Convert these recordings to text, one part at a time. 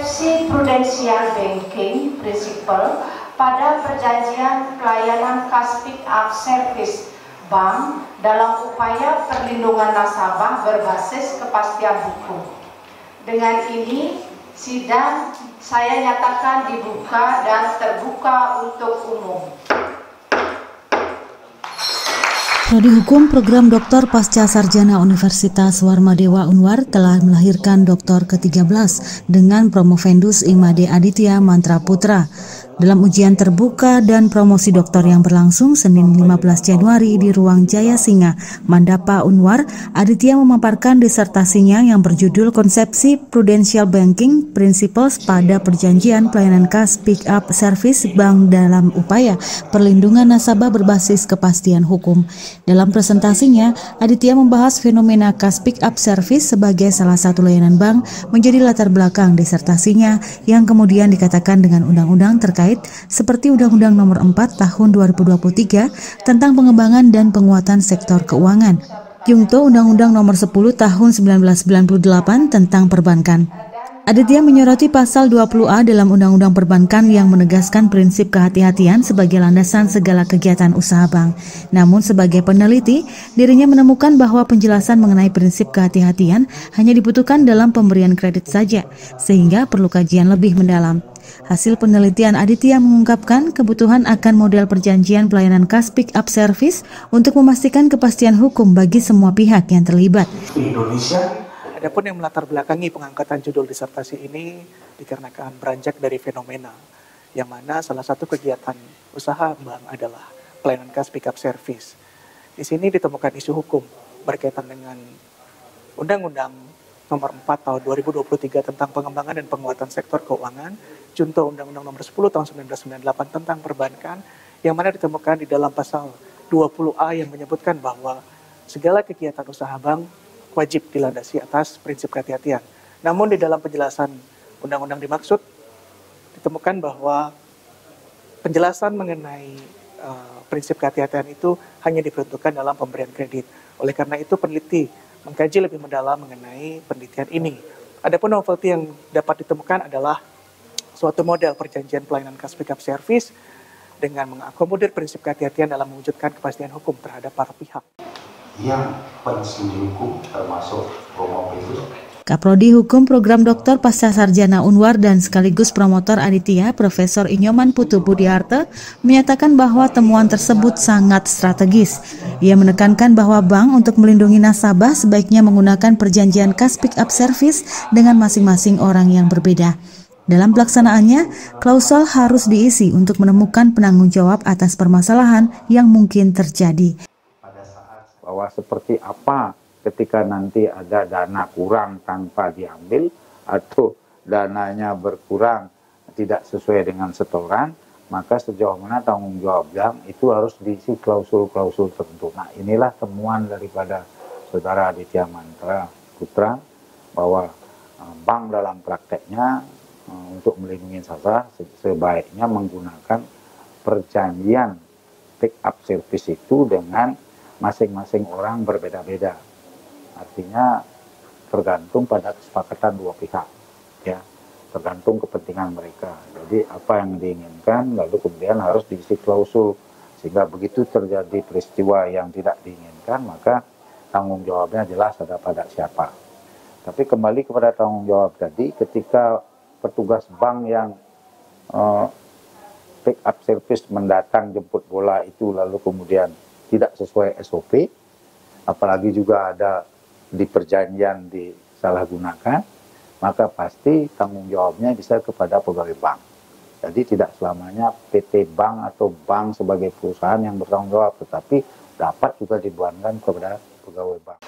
konsepsi prudensial banking prinsipal pada perjanjian pelayanan cash pick up service bank dalam upaya perlindungan nasabah berbasis kepastian hukum. Dengan ini, sidang saya nyatakan dibuka dan terbuka untuk umum. Prodi Hukum Program Doktor Pasca Sarjana Universitas Warmadewa Unwar telah melahirkan doktor ke-13 dengan promovendus Imade Aditya Mantra Putra. Dalam ujian terbuka dan promosi doktor yang berlangsung Senin 15 Januari di Ruang Jaya Singa, Mandapa Unwar, Aditya memaparkan disertasinya yang berjudul Konsepsi Prudential Banking Principles pada Perjanjian Pelayanan Cash Pick Up Service Bank dalam upaya perlindungan nasabah berbasis kepastian hukum. Dalam presentasinya, Aditya membahas fenomena Cash Pick Up Service sebagai salah satu layanan bank menjadi latar belakang disertasinya yang kemudian dikatakan dengan undang-undang terkait seperti Undang-Undang Nomor 4 Tahun 2023 tentang pengembangan dan penguatan sektor keuangan, Junto Undang-Undang Nomor 10 Tahun 1998 tentang perbankan. Aditya menyoroti pasal 20A dalam Undang-Undang Perbankan yang menegaskan prinsip kehati-hatian sebagai landasan segala kegiatan usaha bank. Namun sebagai peneliti, dirinya menemukan bahwa penjelasan mengenai prinsip kehati-hatian hanya dibutuhkan dalam pemberian kredit saja, sehingga perlu kajian lebih mendalam. Hasil penelitian Aditya mengungkapkan kebutuhan akan model perjanjian pelayanan cash pick up service untuk memastikan kepastian hukum bagi semua pihak yang terlibat. Di Indonesia, adapun yang melatar belakangi pengangkatan judul disertasi ini dikarenakan beranjak dari fenomena yang mana salah satu kegiatan usaha bank adalah pelayanan cash pick up service. Di sini ditemukan isu hukum berkaitan dengan Undang-Undang Nomor 4 Tahun 2023 tentang pengembangan dan penguatan sektor keuangan, Junto Undang-Undang Nomor 10 Tahun 1998 tentang perbankan, yang mana ditemukan di dalam pasal 20A yang menyebutkan bahwa segala kegiatan usaha bank wajib dilandasi atas prinsip kehati-hatian. Namun di dalam penjelasan undang-undang dimaksud ditemukan bahwa penjelasan mengenai prinsip kehati-hatian itu hanya diperuntukkan dalam pemberian kredit. Oleh karena itu peneliti mengkaji lebih mendalam mengenai penelitian ini. Adapun novelty yang dapat ditemukan adalah suatu model perjanjian pelayanan cash pick up service dengan mengakomodir prinsip kehati-hatian dalam mewujudkan kepastian hukum terhadap para pihak. Yang penstudi hukum termasuk promovendus. Kaprodi Hukum Program Doktor Pasca Sarjana Unwar dan sekaligus promotor Aditya, Profesor Inyoman Putu Budiarte, menyatakan bahwa temuan tersebut sangat strategis. Ia menekankan bahwa bank untuk melindungi nasabah sebaiknya menggunakan perjanjian cash pick up service dengan masing-masing orang yang berbeda. Dalam pelaksanaannya, klausul harus diisi untuk menemukan penanggung jawab atas permasalahan yang mungkin terjadi. Bahwa seperti apa ketika nanti ada dana kurang tanpa diambil atau dananya berkurang tidak sesuai dengan setoran, maka sejauh mana tanggung jawab bank itu harus diisi klausul-klausul tertentu. Nah, inilah temuan daripada Saudara Aditya Mantra Putra bahwa bank dalam prakteknya untuk melindungi nasabah sebaiknya menggunakan perjanjian pick up service itu dengan masing-masing orang berbeda-beda. Artinya tergantung pada kesepakatan dua pihak, ya, tergantung kepentingan mereka. Jadi apa yang diinginkan lalu kemudian harus diisi klausul sehingga begitu terjadi peristiwa yang tidak diinginkan maka tanggung jawabnya jelas ada pada siapa. Tapi kembali kepada tanggung jawab tadi, ketika petugas bank yang pick up service mendatang jemput bola itu lalu kemudian tidak sesuai SOP, apalagi juga ada di perjanjian disalahgunakan, maka pasti tanggung jawabnya bisa kepada pegawai bank. Jadi tidak selamanya PT bank atau bank sebagai perusahaan yang bertanggung jawab, tetapi dapat juga dibebankan kepada pegawai bank.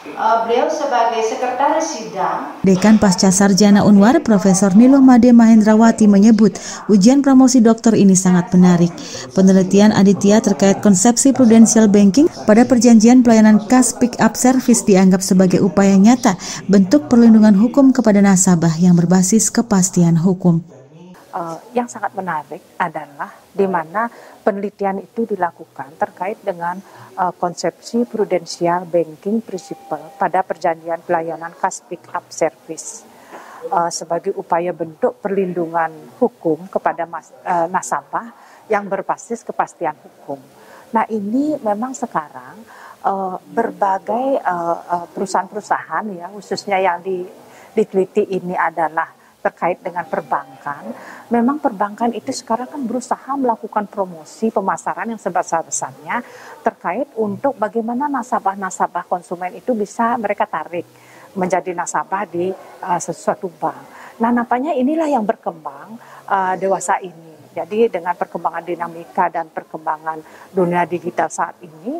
Beliau sebagai sekretaris sidang. Dekan Pasca Sarjana Unwar, Profesor Nilo Made Mahendrawati menyebut ujian promosi doktor ini sangat menarik. Penelitian Aditya terkait konsepsi prudential banking pada perjanjian pelayanan cash pick up service dianggap sebagai upaya nyata bentuk perlindungan hukum kepada nasabah yang berbasis kepastian hukum. Yang sangat menarik adalah di mana penelitian itu dilakukan terkait dengan konsepsi prudensial banking principle pada perjanjian pelayanan cash pick up service. sebagai upaya bentuk perlindungan hukum kepada nasabah yang berbasis kepastian hukum. Nah, ini memang sekarang berbagai perusahaan-perusahaan ya, khususnya yang diteliti ini adalah terkait dengan perbankan. Memang perbankan itu sekarang kan berusaha melakukan promosi pemasaran yang sebesar-besarnya terkait untuk bagaimana nasabah-nasabah konsumen itu bisa mereka tarik menjadi nasabah di sesuatu bank. Nah, nampaknya inilah yang berkembang dewasa ini. Jadi dengan perkembangan dinamika dan perkembangan dunia digital saat ini,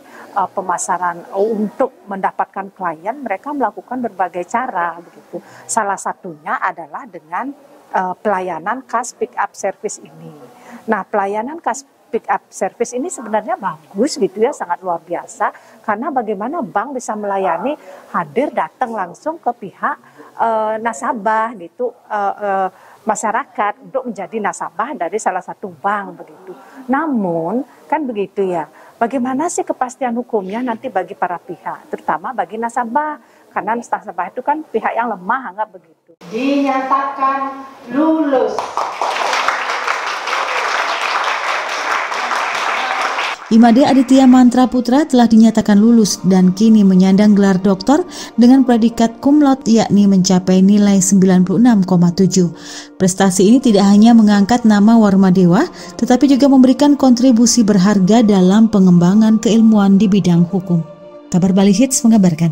pemasaran untuk mendapatkan klien mereka melakukan berbagai cara begitu. Salah satunya adalah dengan pelayanan cash pick up service ini. Nah, pelayanan cash pick up service ini sebenarnya bagus gitu ya, sangat luar biasa karena bagaimana bank bisa melayani hadir datang langsung ke pihak nasabah gitu, masyarakat untuk menjadi nasabah dari salah satu bank begitu. Namun kan begitu ya, bagaimana sih kepastian hukumnya nanti bagi para pihak, terutama bagi nasabah, karena nasabah itu kan pihak yang lemah, anggap begitu. Dinyatakan lulus. Imade Aditya Mantra Putra telah dinyatakan lulus dan kini menyandang gelar doktor dengan predikat cum laude yakni mencapai nilai 96,7. Prestasi ini tidak hanya mengangkat nama Warmadewa, tetapi juga memberikan kontribusi berharga dalam pengembangan keilmuan di bidang hukum. Kabar Bali Hits mengabarkan.